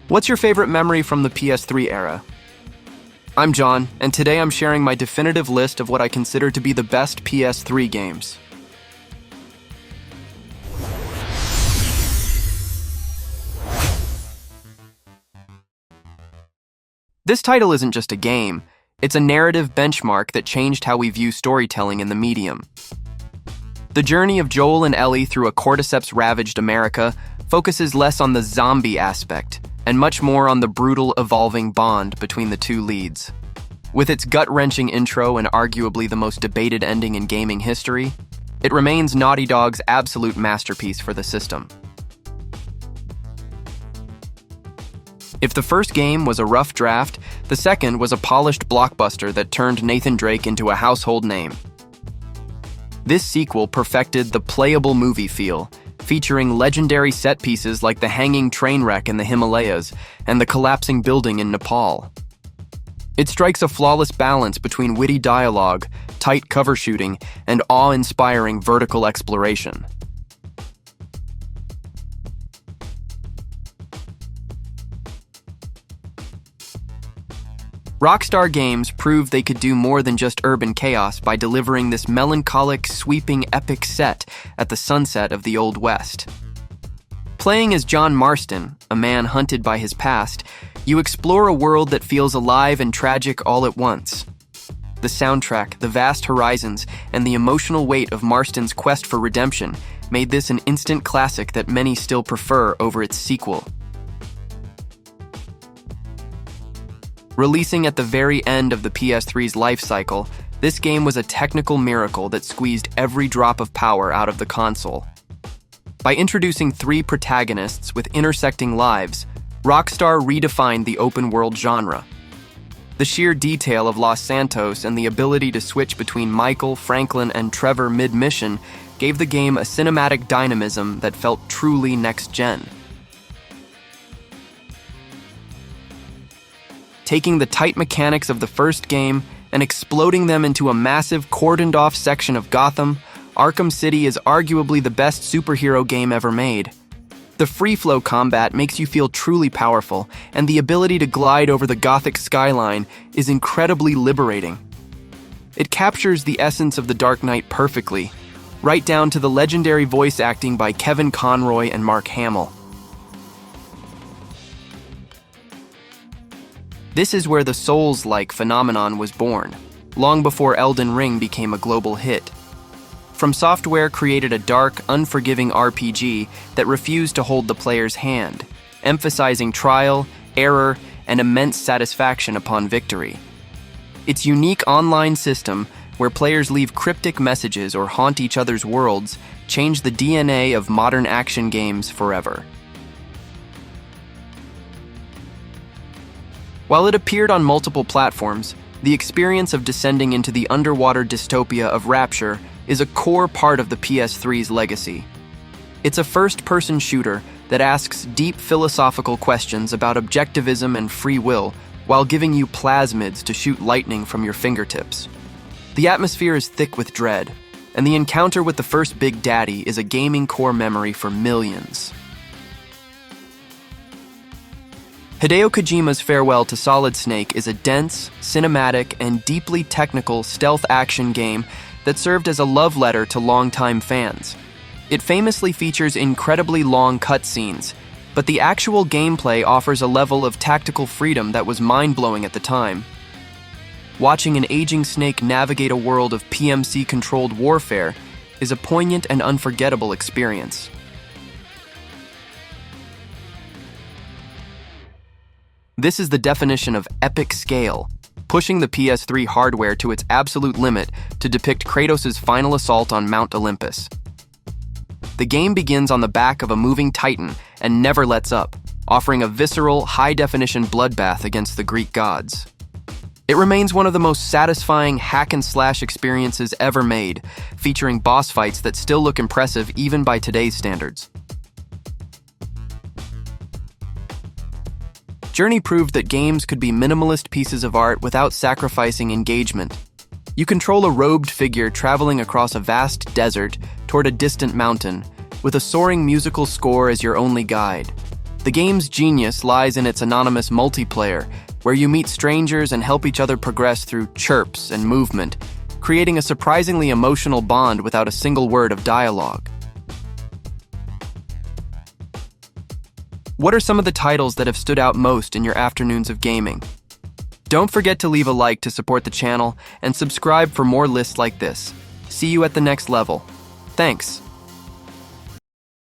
What's your favorite memory from the PS3 era? I'm John, and today I'm sharing my definitive list of what I consider to be the best PS3 games. This title isn't just a game, it's a narrative benchmark that changed how we view storytelling in the medium. The journey of Joel and Ellie through a cordyceps-ravaged America focuses less on the zombie aspect and much more on the brutal, evolving bond between the two leads. With its gut-wrenching intro and arguably the most debated ending in gaming history, it remains Naughty Dog's absolute masterpiece for the system. If the first game was a rough draft, the second was a polished blockbuster that turned Nathan Drake into a household name. This sequel perfected the playable movie feel, featuring legendary set pieces like the hanging train wreck in the Himalayas and the collapsing building in Nepal. It strikes a flawless balance between witty dialogue, tight cover shooting, and awe-inspiring vertical exploration. Rockstar Games proved they could do more than just urban chaos by delivering this melancholic, sweeping, epic set at the sunset of the Old West. Playing as John Marston, a man hunted by his past, you explore a world that feels alive and tragic all at once. The soundtrack, the vast horizons, and the emotional weight of Marston's quest for redemption made this an instant classic that many still prefer over its sequel. Releasing at the very end of the PS3's life cycle, this game was a technical miracle that squeezed every drop of power out of the console. By introducing 3 protagonists with intersecting lives, Rockstar redefined the open-world genre. The sheer detail of Los Santos and the ability to switch between Michael, Franklin, and Trevor mid-mission gave the game a cinematic dynamism that felt truly next-gen. Taking the tight mechanics of the first game and exploding them into a massive cordoned-off section of Gotham, Arkham City is arguably the best superhero game ever made. The free-flow combat makes you feel truly powerful, and the ability to glide over the Gothic skyline is incredibly liberating. It captures the essence of The Dark Knight perfectly, right down to the legendary voice acting by Kevin Conroy and Mark Hamill. This is where the Souls-like phenomenon was born, long before Elden Ring became a global hit. From Software created a dark, unforgiving RPG that refused to hold the player's hand, emphasizing trial, error, and immense satisfaction upon victory. Its unique online system, where players leave cryptic messages or haunt each other's worlds, changed the DNA of modern action games forever. While it appeared on multiple platforms, the experience of descending into the underwater dystopia of Rapture is a core part of the PS3's legacy. It's a first-person shooter that asks deep philosophical questions about objectivism and free will while giving you plasmids to shoot lightning from your fingertips. The atmosphere is thick with dread, and the encounter with the first Big Daddy is a gaming core memory for millions. Hideo Kojima's farewell to Solid Snake is a dense, cinematic, and deeply technical stealth action game that served as a love letter to longtime fans. It famously features incredibly long cutscenes, but the actual gameplay offers a level of tactical freedom that was mind-blowing at the time. Watching an aging Snake navigate a world of PMC-controlled warfare is a poignant and unforgettable experience. This is the definition of epic scale, pushing the PS3 hardware to its absolute limit to depict Kratos' final assault on Mount Olympus. The game begins on the back of a moving titan and never lets up, offering a visceral, high-definition bloodbath against the Greek gods. It remains one of the most satisfying hack-and-slash experiences ever made, featuring boss fights that still look impressive even by today's standards. Journey proved that games could be minimalist pieces of art without sacrificing engagement. You control a robed figure traveling across a vast desert toward a distant mountain, with a soaring musical score as your only guide. The The game's genius lies in its anonymous multiplayer, where you meet strangers and help each other progress through chirps and movement, creating a surprisingly emotional bond without a single word of dialogue. What are some of the titles that have stood out most in your afternoons of gaming? Don't forget to leave a like to support the channel and subscribe for more lists like this. See you at the next level. Thanks.